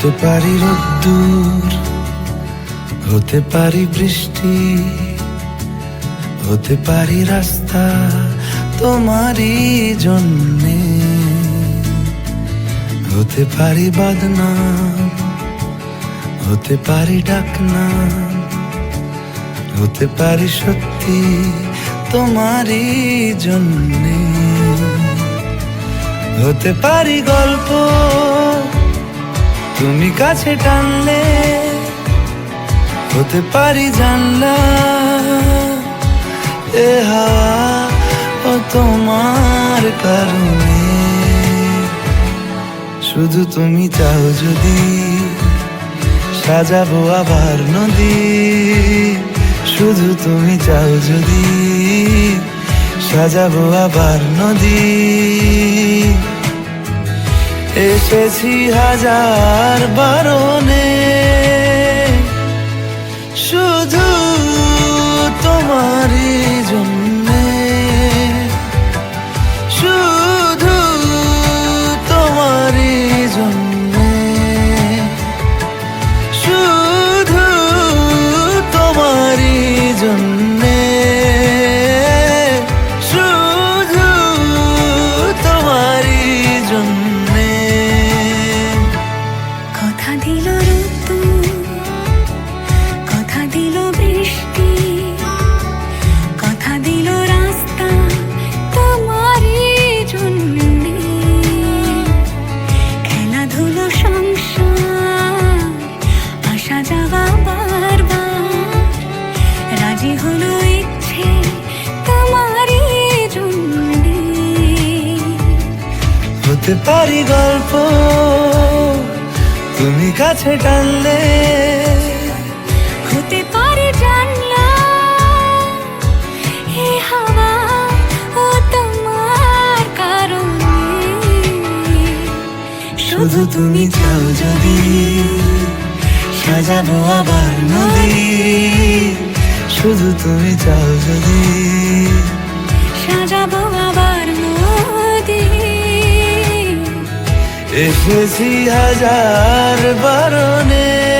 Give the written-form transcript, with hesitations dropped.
হতে পারি রোদ্দুর, হতে পারি বৃষ্টি, হতে পারি রাস্তা তোমারই জন্যে, হতে পারি বদনাম, হতে পারি ডাকনাম, হতে পারি সত্যি তোমারই জন্যে, হতে পারি গল্প তুমি কাছে টানলে, হতে পারি জানলা এ হাওয়া ও তোমার কারণে। শুধু তুমি চাও যদি সাজাবো আবার নদী, শুধু তুমি চাও যদি সাজাবো আবার নদী। এসেছি হাজার বারণে শুধু তোমারই জন্যে, শুধু তোমারই জন্যে, শুধু তোমারই জন্যে। হতে পারি গল্প তুমি কাছে টানলে, হতে পারে জানলা হে হাওয়া ও তোমার কারণে। শুধু তুমি চাও যদি সাজাবো আবার নদী, শুধু তুমি চাও যদি সাজাবো আবার নদী। এসেছি হাজার বারণে।